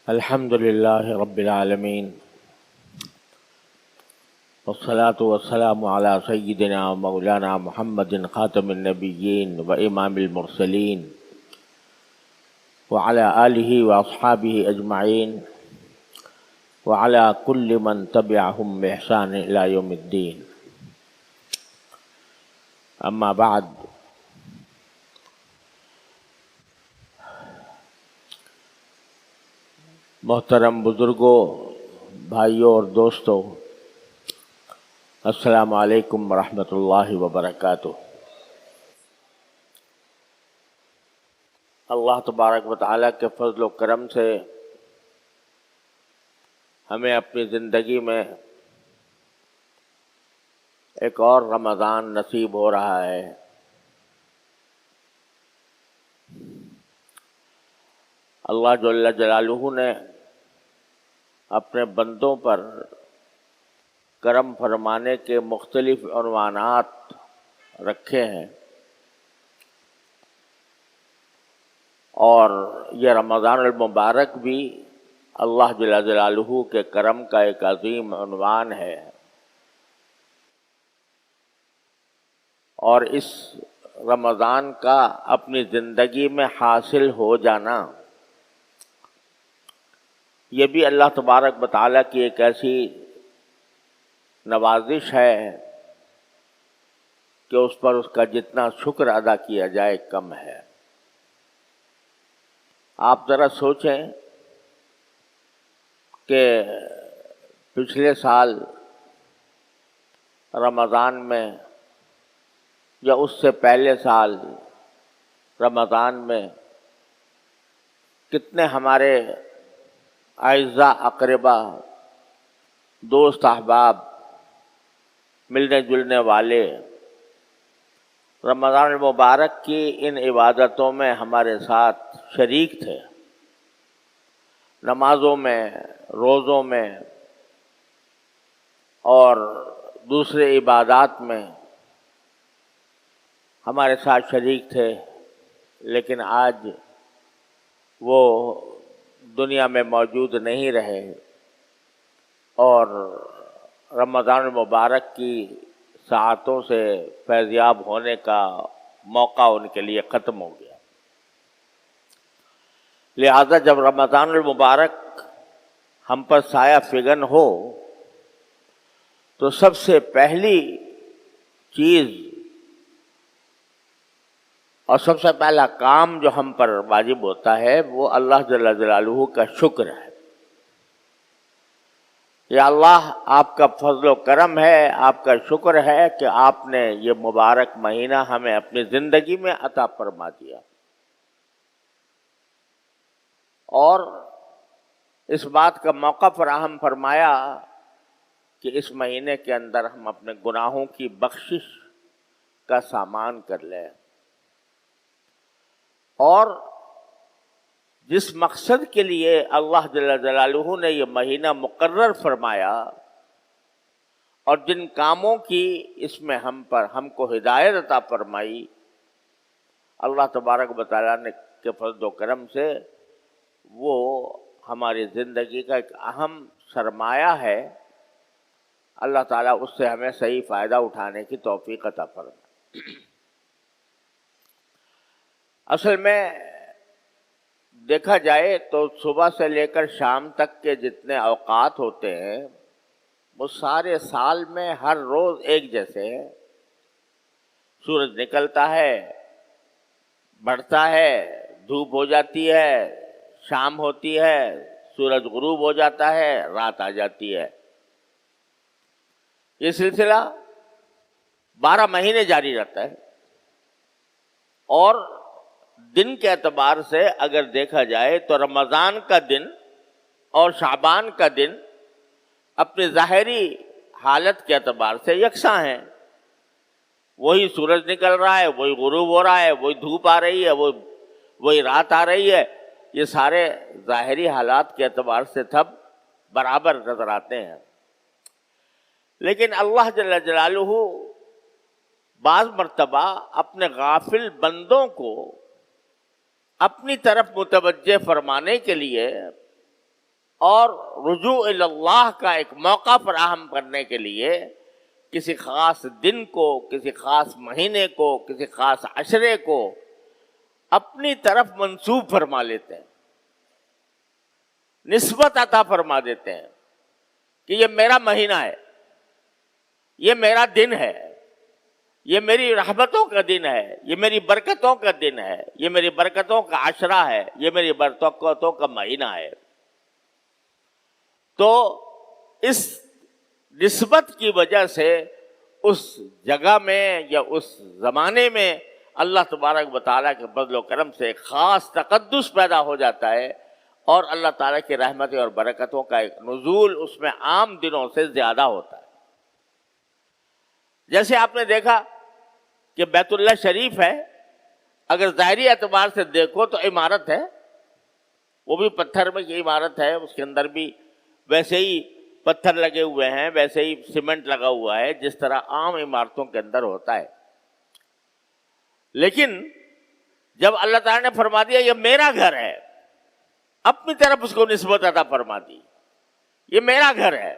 الحمد لله رب العالمين والصلاة والسلام على سيدنا مولانا محمد خاتم النبيين وإمام المرسلين وعلى آله وأصحابه أجمعين وعلى كل من تبعهم بإحسان إلى يوم الدين. أما بعد، محترم بزرگوں، بھائیوں اور دوستوں، السلام علیکم ورحمۃ اللہ وبرکاتہ۔ اللہ تبارک و تعالیٰ کے فضل و کرم سے ہمیں اپنی زندگی میں ایک اور رمضان نصیب ہو رہا ہے۔ اللہ جل جلالہ نے اپنے بندوں پر کرم فرمانے کے مختلف عنوانات رکھے ہیں، اور یہ رمضان المبارک بھی اللہ جل جلالہ کے کرم کا ایک عظیم عنوان ہے، اور اس رمضان کا اپنی زندگی میں حاصل ہو جانا یہ بھی اللہ تبارک و تعالیٰ کی ایک ایسی نوازش ہے کہ اس پر اس کا جتنا شکر ادا کیا جائے کم ہے۔ آپ ذرا سوچیں کہ پچھلے سال رمضان میں یا اس سے پہلے سال رمضان میں کتنے ہمارے اعزاء اقربا، دوست احباب، ملنے جلنے والے رمضان المبارک کی ان عبادتوں میں ہمارے ساتھ شریک تھے، نمازوں میں، روزوں میں اور دوسرے عبادات میں ہمارے ساتھ شریک تھے، لیکن آج وہ دنیا میں موجود نہیں رہے اور رمضان المبارک کی ساعتوں سے فیضیاب ہونے کا موقع ان کے لیے ختم ہو گیا۔ لہذا جب رمضان المبارک ہم پر سایہ فگن ہو تو سب سے پہلی چیز اور سب سے پہلا کام جو ہم پر واجب ہوتا ہے وہ اللہ جل جلالہ کا شکر ہے۔ یا اللہ، آپ کا فضل و کرم ہے، آپ کا شکر ہے کہ آپ نے یہ مبارک مہینہ ہمیں اپنی زندگی میں عطا فرما دیا، اور اس بات کا موقع فراہم فرمایا کہ اس مہینے کے اندر ہم اپنے گناہوں کی بخشش کا سامان کر لیں، اور جس مقصد کے لیے اللہ جل جلالہ نے یہ مہینہ مقرر فرمایا اور جن کاموں کی اس میں ہم کو ہدایت عطا فرمائی، اللہ تبارک و تعالیٰ نے کے فضل و کرم سے وہ ہماری زندگی کا ایک اہم سرمایہ ہے۔ اللہ تعالیٰ اس سے ہمیں صحیح فائدہ اٹھانے کی توفیق عطا فرمائے۔ اصل میں دیکھا جائے تو صبح سے لے کر شام تک کے جتنے اوقات ہوتے ہیں وہ سارے سال میں ہر روز ایک جیسے ہیں۔ سورج نکلتا ہے، بڑھتا ہے، دھوپ ہو جاتی ہے، شام ہوتی ہے، سورج غروب ہو جاتا ہے، رات آ جاتی ہے۔ یہ سلسلہ 12 مہینے جاری رہتا ہے، اور دن کے اعتبار سے اگر دیکھا جائے تو رمضان کا دن اور شعبان کا دن اپنی ظاہری حالت کے اعتبار سے یکساں ہیں۔ وہی سورج نکل رہا ہے، وہی غروب ہو رہا ہے، وہی دھوپ آ رہی ہے، وہی رات آ رہی ہے۔ یہ سارے ظاہری حالات کے اعتبار سے سب برابر نظر آتے ہیں، لیکن اللہ جل جلالہ بعض مرتبہ اپنے غافل بندوں کو اپنی طرف متوجہ فرمانے کے لیے اور رجوع الی اللہ کا ایک موقع فراہم کرنے کے لیے کسی خاص دن کو، کسی خاص مہینے کو، کسی خاص عشرے کو اپنی طرف منسوب فرما لیتے ہیں، نسبت عطا فرما دیتے ہیں کہ یہ میرا مہینہ ہے، یہ میرا دن ہے، یہ میری رحمتوں کا دن ہے، یہ میری برکتوں کا دن ہے، یہ میری برکتوں کا عشرہ ہے، یہ میری برکتوں کا مہینہ ہے۔ تو اس نسبت کی وجہ سے اس جگہ میں یا اس زمانے میں اللہ تبارک و تعالیٰ کے فضل و کرم سے ایک خاص تقدس پیدا ہو جاتا ہے، اور اللہ تعالیٰ کی رحمتیں اور برکتوں کا ایک نزول اس میں عام دنوں سے زیادہ ہوتا ہے۔ جیسے آپ نے دیکھا کہ بیت اللہ شریف ہے، اگر ظاہری اعتبار سے دیکھو تو عمارت ہے، وہ بھی پتھر میں کی عمارت ہے، اس کے اندر بھی ویسے ہی پتھر لگے ہوئے ہیں، ویسے ہی سیمنٹ لگا ہوا ہے جس طرح عام عمارتوں کے اندر ہوتا ہے۔ لیکن جب اللہ تعالیٰ نے فرما دیا یہ میرا گھر ہے، اپنی طرف اس کو نسبت عطا فرما دی، یہ میرا گھر ہے،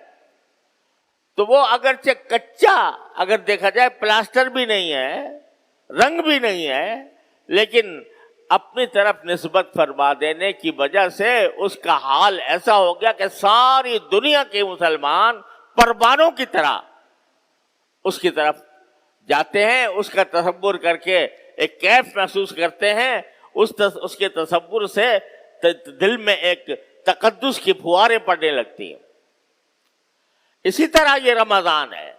تو وہ اگرچہ کچا اگر دیکھا جائے، پلاسٹر بھی نہیں ہے، رنگ بھی نہیں ہے، لیکن اپنی طرف نسبت فرما دینے کی وجہ سے اس کا حال ایسا ہو گیا کہ ساری دنیا کے مسلمان پروانوں کی طرح اس کی طرف جاتے ہیں، اس کا تصور کر کے ایک کیف محسوس کرتے ہیں، اس کے تصور سے دل میں ایک تقدس کی پھواریں پڑنے لگتی ہیں۔ اسی طرح یہ رمضان ہے،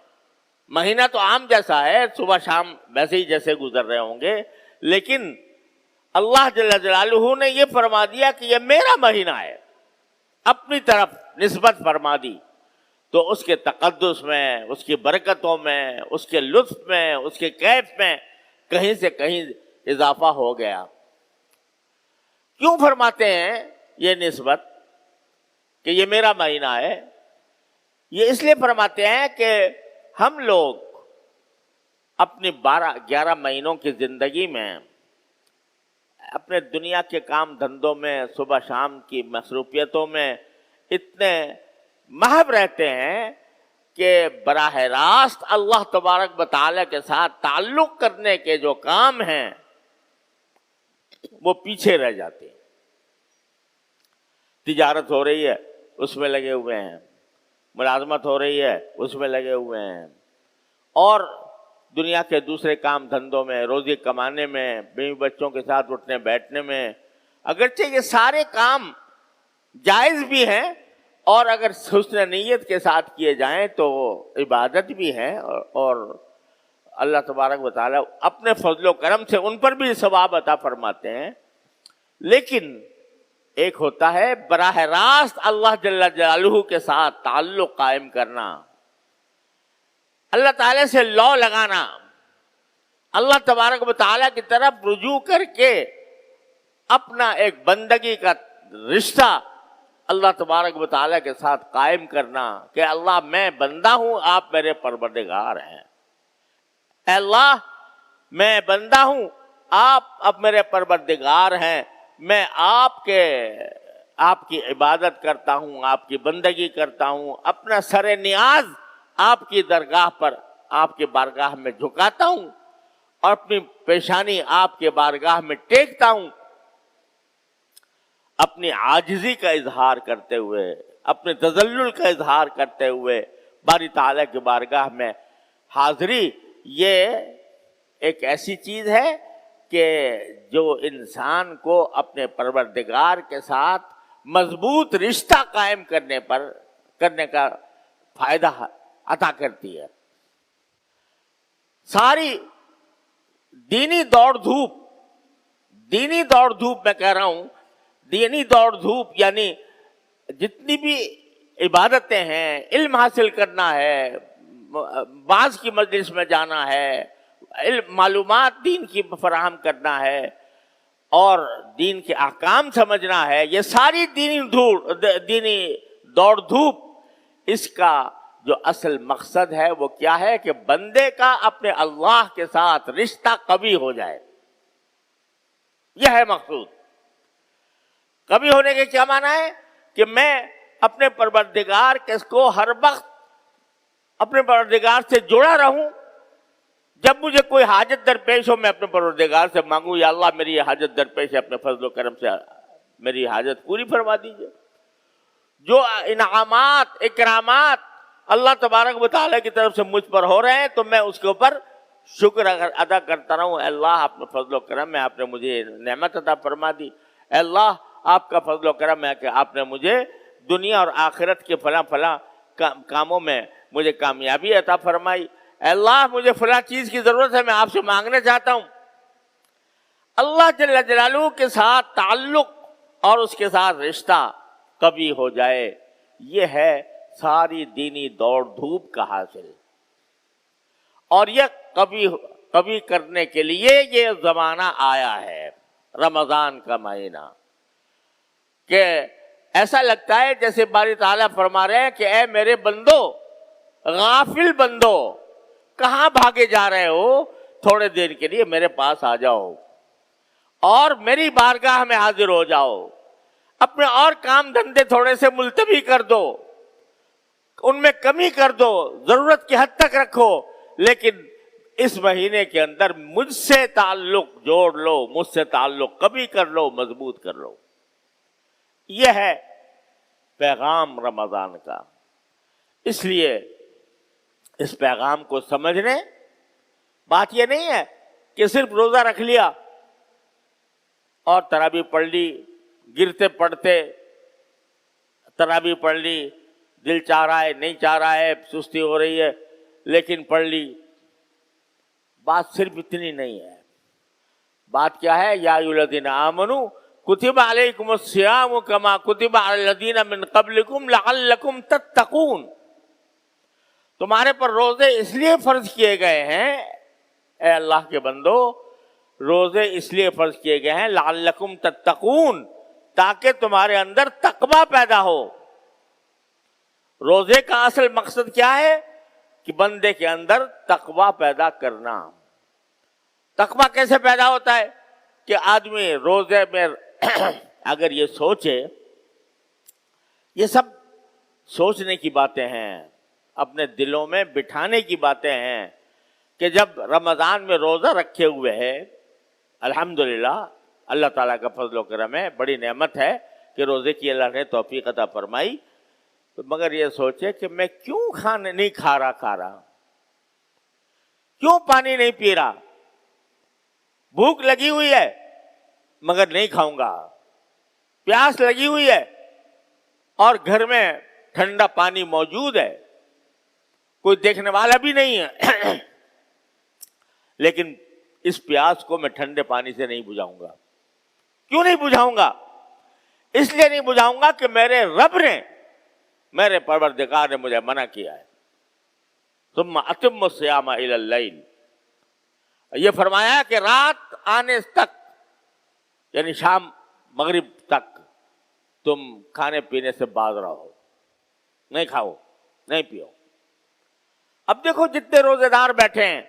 مہینہ تو عام جیسا ہے، صبح شام ویسے ہی جیسے گزر رہے ہوں گے، لیکن اللہ جل جلالہ نے یہ فرما دیا کہ یہ میرا مہینہ ہے، اپنی طرف نسبت فرما دی، تو اس کے تقدس میں، اس کی برکتوں میں، اس کے لطف میں، اس کے کیف میں کہیں سے کہیں اضافہ ہو گیا۔ کیوں فرماتے ہیں یہ نسبت کہ یہ میرا مہینہ ہے؟ یہ اس لیے فرماتے ہیں کہ ہم لوگ اپنی 11 مہینوں کی زندگی میں اپنے دنیا کے کام دھندوں میں، صبح شام کی مصروفیتوں میں اتنے محو رہتے ہیں کہ براہ راست اللہ تبارک و تعالیٰ کے ساتھ تعلق کرنے کے جو کام ہیں وہ پیچھے رہ جاتے ہیں۔ تجارت ہو رہی ہے، اس میں لگے ہوئے ہیں، ملازمت ہو رہی ہے، اس میں لگے ہوئے ہیں، اور دنیا کے دوسرے کام دھندوں میں، روزی کمانے میں، بیوی بچوں کے ساتھ اٹھنے بیٹھنے میں، اگرچہ یہ سارے کام جائز بھی ہیں اور اگر حسن نیت کے ساتھ کیے جائیں تو عبادت بھی ہے، اور اللہ تبارک و تعالیٰ اپنے فضل و کرم سے ان پر بھی ثواب عطا فرماتے ہیں، لیکن ایک ہوتا ہے براہ راست اللہ جل جلالہ کے ساتھ تعلق قائم کرنا، اللہ تعالیٰ سے لو لگانا، اللہ تبارک و تعالیٰ کی طرف رجوع کر کے اپنا ایک بندگی کا رشتہ اللہ تبارک و تعالیٰ کے ساتھ قائم کرنا کہ اللہ میں بندہ ہوں، آپ میرے پروردگار ہیں، اے اللہ میں بندہ ہوں، آپ اب میرے پروردگار ہیں، میں آپ کی عبادت کرتا ہوں، آپ کی بندگی کرتا ہوں، اپنا سر نیاز آپ کی درگاہ پر، آپ کی بارگاہ میں جھکاتا ہوں، اور اپنی پیشانی آپ کے بارگاہ میں ٹیکتا ہوں، اپنی عاجزی کا اظہار کرتے ہوئے، اپنے تذلل کا اظہار کرتے ہوئے باری تعالیٰ کی بارگاہ میں حاضری۔ یہ ایک ایسی چیز ہے کہ جو انسان کو اپنے پروردگار کے ساتھ مضبوط رشتہ قائم کرنے کا فائدہ عطا کرتی ہے۔ ساری دینی دوڑ دھوپ میں کہہ رہا ہوں، دینی دوڑ دھوپ یعنی جتنی بھی عبادتیں ہیں، علم حاصل کرنا ہے، بعض کی مجلس میں جانا ہے، معلومات دین کی فراہم کرنا ہے، اور دین کے احکام سمجھنا ہے، یہ ساری دینی دوڑ دھوپ، اس کا جو اصل مقصد ہے وہ کیا ہے کہ بندے کا اپنے اللہ کے ساتھ رشتہ قوی ہو جائے، یہ ہے مقصود۔ قوی ہونے کے کیا معنی ہے کہ میں اپنے پروردگار کو ہر وقت اپنے پروردگار سے جڑا رہوں. جب مجھے کوئی حاجت درپیش ہو میں اپنے پروردگار سے مانگوں یا اللہ میری یہ حاجت درپیش ہے, اپنے فضل و کرم سے میری حاجت پوری فرما دیجیے. جو انعامات اکرامات اللہ تبارک و تعالیٰ کی طرف سے مجھ پر ہو رہے ہیں تو میں اس کے اوپر شکر ادا کرتا رہوں. اے اللہ اپنے فضل و کرم میں آپ نے مجھے نعمت عطا فرما دی. اے اللہ آپ کا فضل و کرم ہے کہ آپ نے مجھے دنیا اور آخرت کے فلاں فلاں کاموں میں مجھے کامیابی عطا فرمائی. اے اللہ مجھے فلاں چیز کی ضرورت ہے, میں آپ سے مانگنا چاہتا ہوں. اللہ جل جلالہ کے ساتھ تعلق اور اس کے ساتھ رشتہ کبھی ہو جائے, یہ ہے ساری دینی دوڑ دھوپ کا حاصل. اور یہ کبھی کرنے کے لیے یہ زمانہ آیا ہے, رمضان کا مہینہ, کہ ایسا لگتا ہے جیسے باری تعالیٰ فرما رہے ہیں کہ اے میرے بندو, غافل بندو, کہاں بھاگے جا رہے ہو؟ تھوڑے دیر کے لیے میرے پاس آ جاؤ اور میری بارگاہ میں حاضر ہو جاؤ. اپنے اور کام دھندے تھوڑے سے ملتوی کر دو, ان میں کمی کر دو, ضرورت کی حد تک رکھو, لیکن اس مہینے کے اندر مجھ سے تعلق جوڑ لو, مجھ سے تعلق کبھی کر لو, مضبوط کر لو. یہ ہے پیغام رمضان کا. اس لیے اس پیغام کو سمجھنے بات یہ نہیں ہے کہ صرف روزہ رکھ لیا اور تراویح پڑھ لی, گرتے پڑتے تراویح پڑھ لی, دل چاہ رہا ہے نہیں چاہ رہا ہے, سستی ہو رہی ہے لیکن پڑھ لی. بات صرف اتنی نہیں ہے. بات کیا ہے؟ یا ایھا الذین آمنوا کتب علیکم الصیام کما کتب علی الذین من قبلکم لعلکم تتقون. تمہارے پر روزے اس لیے فرض کیے گئے ہیں اے اللہ کے بندو, روزے اس لیے فرض کیے گئے ہیں لعلکم تتقون, تاکہ تمہارے اندر تقویٰ پیدا ہو. روزے کا اصل مقصد کیا ہے؟ کہ بندے کے اندر تقویٰ پیدا کرنا. تقویٰ کیسے پیدا ہوتا ہے؟ کہ آدمی روزے میں اگر یہ سوچے, یہ سب سوچنے کی باتیں ہیں, اپنے دلوں میں بٹھانے کی باتیں ہیں کہ جب رمضان میں روزہ رکھے ہوئے ہے, الحمدللہ اللہ تعالیٰ کا فضل و کرم ہے, بڑی نعمت ہے کہ روزے کی اللہ نے توفیق عطا فرمائی. مگر یہ سوچے کہ میں کیوں کھانے نہیں کھا رہا, کیوں پانی نہیں پی رہا, بھوک لگی ہوئی ہے مگر نہیں کھاؤں گا, پیاس لگی ہوئی ہے اور گھر میں ٹھنڈا پانی موجود ہے, کوئی دیکھنے والا بھی نہیں ہے, لیکن اس پیاس کو میں ٹھنڈے پانی سے نہیں بجھاؤں گا. کیوں نہیں بجھاؤں گا؟ اس لیے نہیں بجھاؤں گا کہ میرے رب نے, میرے پروردگار نے مجھے منع کیا ہے. ثم اتم الصیام الی اللیل, یہ فرمایا کہ رات آنے تک یعنی شام مغرب تک تم کھانے پینے سے باز رہو, نہیں کھاؤ نہیں پیو. اب دیکھو جتنے روزے دار بیٹھے ہیں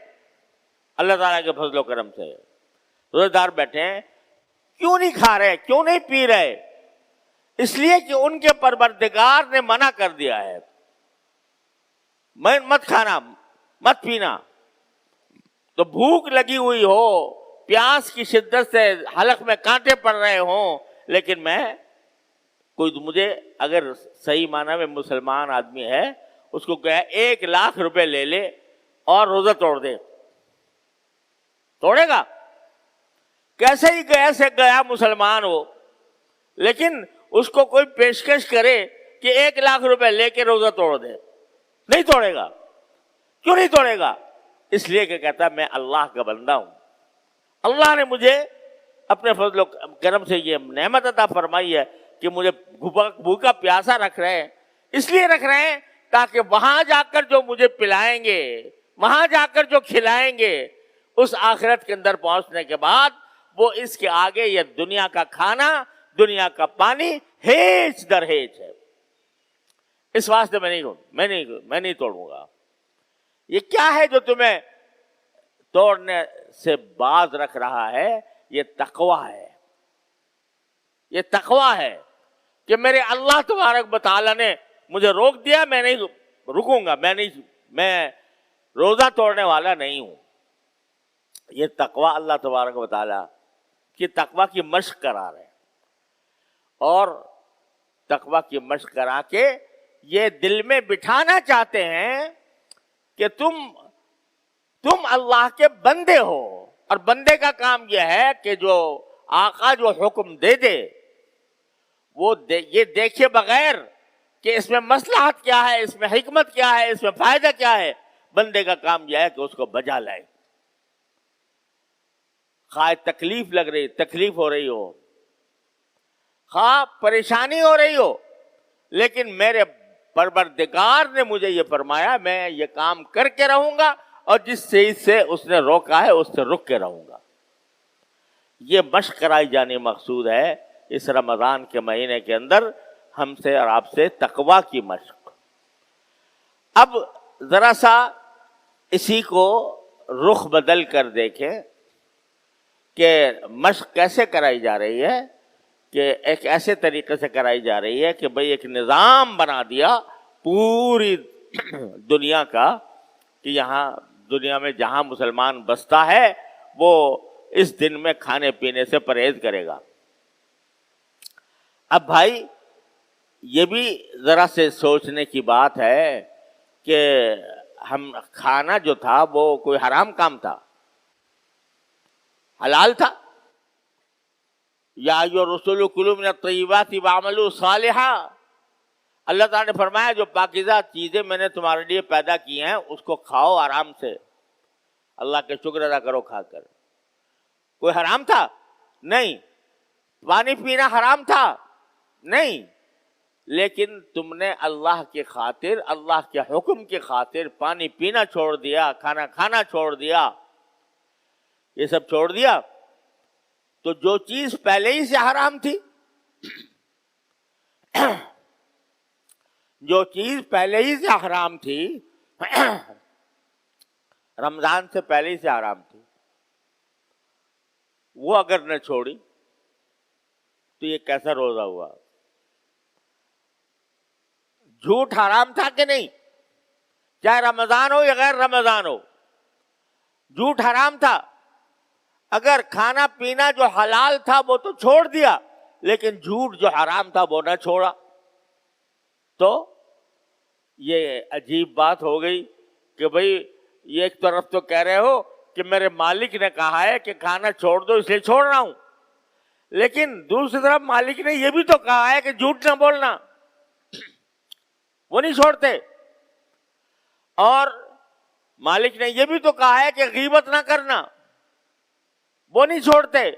اللہ تعالیٰ کے فضل و کرم سے, روزے دار بیٹھے ہیں, کیوں نہیں کھا رہے, کیوں نہیں پی رہے؟ اس لیے کہ ان کے پروردگار نے منع کر دیا ہے, مت کھانا مت پینا. تو بھوک لگی ہوئی ہو, پیاس کی شدت سے حلق میں کانٹے پڑ رہے ہوں, لیکن کوئی مجھے اگر صحیح معنی میں مسلمان آدمی ہے اس کو کہے 1,00,000 روپے لے لے اور روزہ توڑ دے, توڑے گا؟ کیسے ہی گیا مسلمان ہو, لیکن اس کو کوئی پیشکش کرے کہ 1,00,000 روپے لے کے روزہ توڑ دے, نہیں توڑے گا. کیوں نہیں توڑے گا؟ اس لیے کہ کہتا ہے میں اللہ کا بندہ ہوں, اللہ نے مجھے اپنے فضل و کرم سے یہ نعمت عطا فرمائی ہے کہ مجھے بھوکا پیاسا رکھ رہے ہیں. اس لیے رکھ رہے ہیں تاکہ وہاں جا کر جو مجھے پلائیں گے, وہاں جا کر جو کھلائیں گے, اس آخرت کے اندر پہنچنے کے بعد وہ اس کے آگے یہ دنیا کا کھانا, دنیا کا پانی ہیچ در ہیچ ہے. اس واسطے میں نہیں توڑوں گا. یہ کیا ہے جو تمہیں توڑنے سے باز رکھ رہا ہے؟ یہ تقویٰ ہے, یہ تقویٰ ہے. کہ میرے اللہ تبارک و تعالیٰ نے مجھے روک دیا، میں نہیں رکوں گا، میں روزہ توڑنے والا نہیں ہوں. یہ تقوی اللہ تبارک و تعالیٰ کی تقوی کی مشق کرا رہے ہیں، اور تقوی کی مشق کرا کے یہ دل میں بٹھانا چاہتے ہیں کہ تم اللہ کے بندے ہو، اور بندے کا کام یہ ہے کہ جو آقا جو حکم دے دے وہ یہ دیکھے بغیر کہ اس میں مصلحت کیا ہے، اس میں حکمت کیا ہے، اس میں فائدہ کیا ہے، بندے کا کام یہ ہے کہ اس کو بجا لائے. خواہ تکلیف ہو رہی ہو، خواہ پریشانی ہو رہی ہو، لیکن میرے پروردگار نے مجھے یہ فرمایا میں یہ کام کر کے رہوں گا، اور جس چیز سے اس نے روکا ہے اس سے رک کے رہوں گا. یہ مشق کرائی جانی مقصود ہے اس رمضان کے مہینے کے اندر ہم سے اور آپ سے، تقوی کی مشق. اب ذرا سا اسی کو رخ بدل کر دیکھیں کہ مشق کیسے کرائی جا رہی ہے، کہ ایک ایسے طریقے سے کرائی جا رہی ہے کہ بھئی ایک نظام بنا دیا پوری دنیا کا کہ یہاں دنیا میں جہاں مسلمان بستا ہے وہ اس دن میں کھانے پینے سے پرہیز کرے گا. اب بھائی یہ بھی ذرا سے سوچنے کی بات ہے کہ ہم کھانا جو تھا وہ کوئی حرام کام تھا، حلال تھا. یا ایھا الرسول کلوا من الطیبات واعملوا صالحا، اللہ تعالیٰ نے فرمایا جو پاکیزہ چیزیں میں نے تمہارے لیے پیدا کی ہیں اس کو کھاؤ آرام سے، اللہ کے شکر ادا کرو کھا کر. کوئی حرام تھا؟ نہیں. پانی پینا حرام تھا؟ نہیں. لیکن تم نے اللہ کی خاطر، اللہ کے حکم کی خاطر پانی پینا چھوڑ دیا، کھانا کھانا چھوڑ دیا، یہ سب چھوڑ دیا. تو جو چیز پہلے ہی سے حرام تھی، جو چیز پہلے ہی سے حرام تھی، رمضان سے پہلے ہی سے حرام تھی، وہ اگر نہ چھوڑی تو یہ کیسا روزہ ہوا؟ جھوٹ حرام تھا کہ نہیں؟ چاہے رمضان ہو یا غیر رمضان ہو، جھوٹ حرام تھا. اگر کھانا پینا جو حلال تھا وہ تو چھوڑ دیا، لیکن جھوٹ جو حرام تھا وہ نہ چھوڑا، تو یہ عجیب بات ہو گئی کہ بھئی یہ ایک طرف تو کہہ رہے ہو کہ میرے مالک نے کہا ہے کہ کھانا چھوڑ دو اس لیے چھوڑ رہا ہوں، لیکن دوسری طرف مالک نے یہ بھی تو کہا ہے کہ جھوٹ نہ بولنا، وہ نہیں چھوڑتے. اور مالک نے یہ بھی تو کہا ہے کہ غیبت نہ کرنا، وہ نہیں چھوڑتے.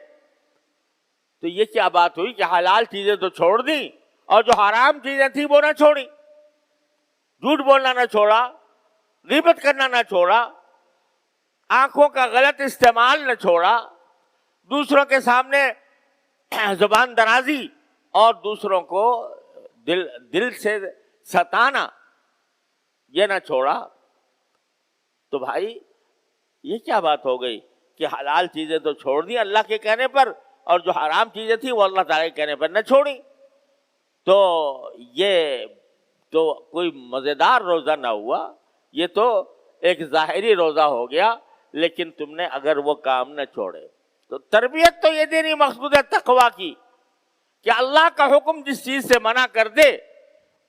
تو یہ کیا بات ہوئی کہ حلال چیزیں تو چھوڑ دیں اور جو حرام چیزیں تھیں وہ نہ چھوڑی؟ جھوٹ بولنا نہ چھوڑا، غیبت کرنا نہ چھوڑا، آنکھوں کا غلط استعمال نہ چھوڑا، دوسروں کے سامنے زبان درازی اور دوسروں کو دل سے ستانا یہ نہ چھوڑا. تو بھائی یہ کیا بات ہو گئی کہ حلال چیزیں تو چھوڑ دی اللہ کے کہنے پر، اور جو حرام چیزیں تھیں وہ اللہ تعالیٰ کے کہنے پر نہ چھوڑی؟ تو یہ تو کوئی مزیدار روزہ نہ ہوا، یہ تو ایک ظاہری روزہ ہو گیا. لیکن تم نے اگر وہ کام نہ چھوڑے تو تربیت تو یہ دینی مقصود ہے تقوی کی کہ اللہ کا حکم جس چیز سے منع کر دے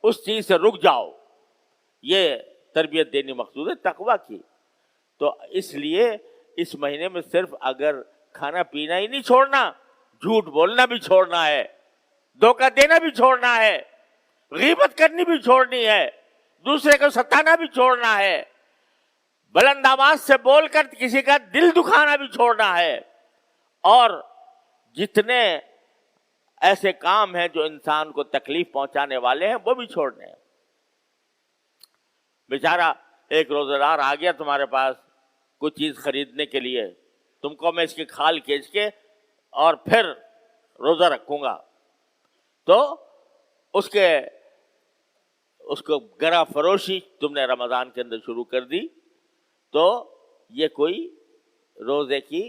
اس چیز سے رک جاؤ. یہ تربیت دینی مقصود ہے تقوی کی. تو اس لیے اس مہینے میں صرف اگر کھانا پینا ہی نہیں چھوڑنا، جھوٹ بولنا بھی چھوڑنا ہے، دھوکہ دینا بھی چھوڑنا ہے، غیبت کرنی بھی چھوڑنی ہے، دوسرے کو ستانا بھی چھوڑنا ہے، بلند آواز سے بول کر کسی کا دل دکھانا بھی چھوڑنا ہے، اور جتنے ایسے کام ہیں جو انسان کو تکلیف پہنچانے والے ہیں وہ بھی چھوڑنے ہیں. بیچارہ ایک روزہ دار آ گیا تمہارے پاس کوئی چیز خریدنے کے لیے، تم کو میں اس کی کھال کھینچ کے اور پھر روزہ رکھوں گا، تو اس کو گرا فروشی تم نے رمضان کے اندر شروع کر دی. تو یہ کوئی روزے کی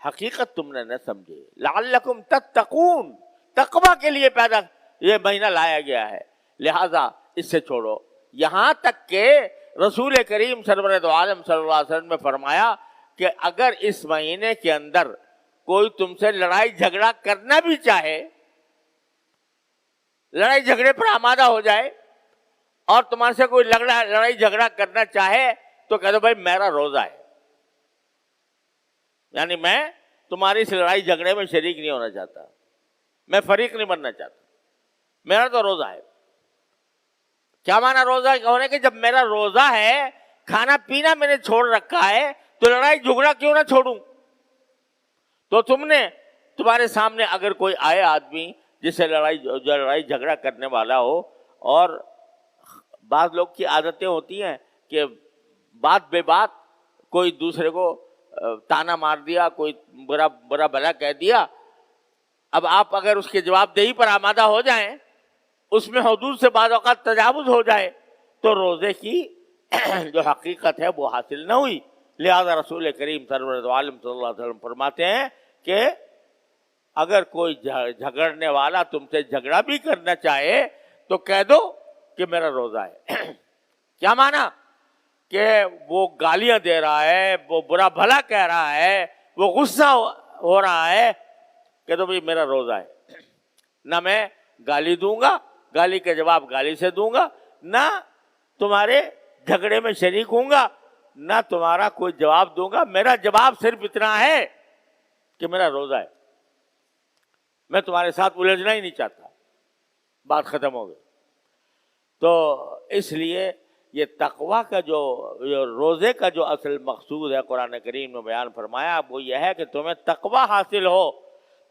حقیقت تم نے نہ سمجھے. لعلکم تتقون، تقوی کے لیے پیدا یہ مہینہ لایا گیا ہے، لہذا اس سے چھوڑو. یہاں تک کہ رسول کریم سرورت عالم صلی اللہ علیہ وسلم نے فرمایا کہ اگر اس مہینے کے اندر کوئی تم سے لڑائی جھگڑا کرنا بھی چاہے، لڑائی جھگڑے پر آمادہ ہو جائے اور تمہارے سے کوئی لڑائی جھگڑا کرنا چاہے تو کہہ دو بھائی میرا روزہ ہے، یعنی میں تمہاری اس لڑائی جھگڑے میں شریک نہیں ہونا چاہتا، میں فریق نہیں بننا چاہتا، میرا تو روزہ ہے. کیا معنی روزہ ہونے کے؟ جب میرا روزہ ہے، کھانا پینا میں نے چھوڑ رکھا ہے، تو لڑائی جھگڑا کیوں نہ چھوڑوں؟ تو تمہارے سامنے اگر کوئی آئے آدمی جسے لڑائی جھگڑا کرنے والا ہو، اور بعض لوگ کی عادتیں ہوتی ہیں کہ بات بے بات کوئی دوسرے کو تانا مار دیا، کوئی برا بھلا کہہ دیا. اب آپ اگر اس کے جواب دہی پر آمادہ ہو جائیں، اس میں حدود سے بعض اوقات تجاوز ہو جائے، تو روزے کی جو حقیقت ہے وہ حاصل نہ ہوئی. لہذا رسول کریم سرورت عالم صلی اللہ علیہ وسلم فرماتے ہیں کہ اگر کوئی جھگڑنے والا تم سے جھگڑا بھی کرنا چاہے تو کہہ دو کہ میرا روزہ ہے. کیا معنی؟ کہ وہ گالیاں دے رہا ہے، وہ برا بھلا کہہ رہا ہے، وہ غصہ ہو رہا ہے، کہہ دو بھائی میرا روزہ ہے. نہ میں گالی دوں گا، گالی کے جواب گالی سے دوں گا، نہ تمہارے جھگڑے میں شریک ہوں گا، نہ تمہارا کوئی جواب دوں گا. میرا جواب صرف اتنا ہے کہ میرا روزہ ہے، میں تمہارے ساتھ الجھنا ہی نہیں چاہتا. بات ختم ہو گئی. تو اس لیے یہ تقوی کا جو روزے کا جو اصل مقصود ہے قرآن کریم نے بیان فرمایا وہ یہ ہے کہ تمہیں تقوی حاصل ہو.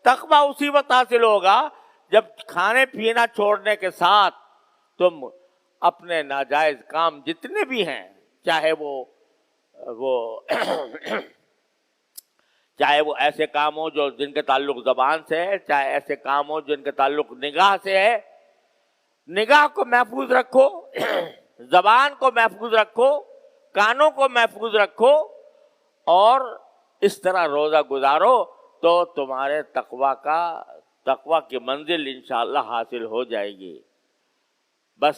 تقوی اسی وقت حاصل ہوگا جب کھانے پینا چھوڑنے کے ساتھ تم اپنے ناجائز کام جتنے بھی ہیں، چاہے وہ ایسے کام ہو جو جن کے تعلق زبان سے ہے، چاہے ایسے کام ہو جن کے تعلق نگاہ سے ہے. نگاہ کو محفوظ رکھو، زبان کو محفوظ رکھو، کانوں کو محفوظ رکھو، اور اس طرح روزہ گزارو تو تمہارے تقوی کی منزل انشاءاللہ حاصل ہو جائے گی. بس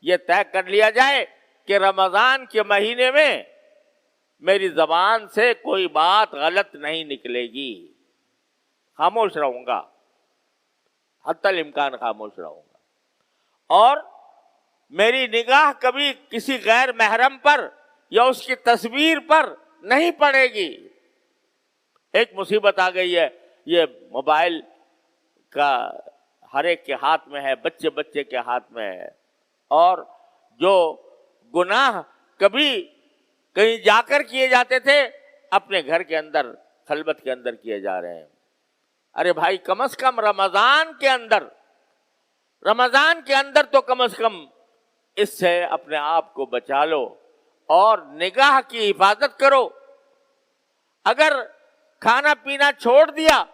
یہ طے کر لیا جائے کہ رمضان کے مہینے میں میری زبان سے کوئی بات غلط نہیں نکلے گی، خاموش رہوں گا، حتی الامکان خاموش رہوں گا، اور میری نگاہ کبھی کسی غیر محرم پر یا اس کی تصویر پر نہیں پڑے گی. ایک مصیبت آ گئی ہے، یہ موبائل کا ہر ایک کے ہاتھ میں ہے، بچے کے ہاتھ میں ہے، اور جو گناہ کبھی کہیں جا کر کیے جاتے تھے اپنے گھر کے اندر خلوت کے اندر کیے جا رہے ہیں. ارے بھائی کم از کم رمضان کے اندر تو کم از کم اس سے اپنے آپ کو بچا لو اور نگاہ کی حفاظت کرو. اگر کھانا پینا چھوڑ دیا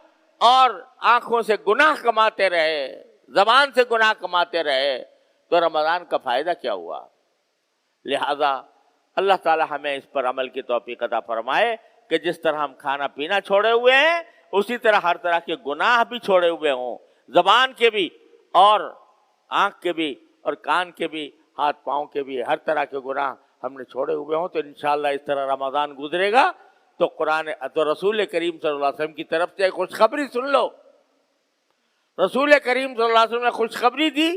اور آنکھوں سے گناہ کماتے رہے، زبان سے گناہ کماتے رہے، تو رمضان کا فائدہ کیا ہوا؟ لہذا اللہ تعالی ہمیں اس پر عمل کی توفیق عطا فرمائے کہ جس طرح ہم کھانا پینا چھوڑے ہوئے ہیں اسی طرح ہر طرح کے گناہ بھی چھوڑے ہوئے ہوں، زبان کے بھی اور آنکھ کے بھی اور کان کے بھی، ہاتھ پاؤں کے بھی، ہر طرح کے گناہ ہم نے چھوڑے ہوئے ہوں. تو انشاءاللہ اس طرح رمضان گزرے گا تو رسول کریم صلی اللہ علیہ وسلم کی طرف سے خوشخبری سن لو. رسول کریم صلی اللہ علیہ وسلم نے خوشخبری دی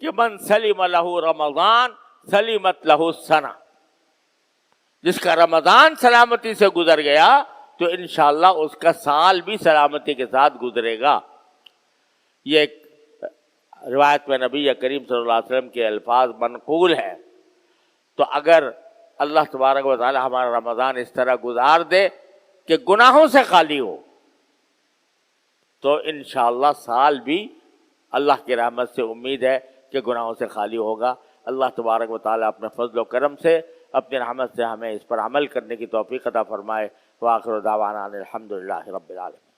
کہ من سلم لہ رمضان سلمت لہ السنہ، جس کا رمضان سلامتی سے گزر گیا تو انشاءاللہ اس کا سال بھی سلامتی کے ساتھ گزرے گا. یہ ایک روایت میں نبی کریم صلی اللہ علیہ وسلم کے الفاظ منقول ہیں. تو اگر اللہ تبارک و تعالی ہمارا رمضان اس طرح گزار دے کہ گناہوں سے خالی ہو تو انشاءاللہ سال بھی اللہ کی رحمت سے امید ہے کہ گناہوں سے خالی ہوگا. اللہ تبارک و تعالی اپنے فضل و کرم سے اپنی رحمت سے ہمیں اس پر عمل کرنے کی توفیق عطا فرمائے. وآخر دعوانا الحمدللہ رب العالمین.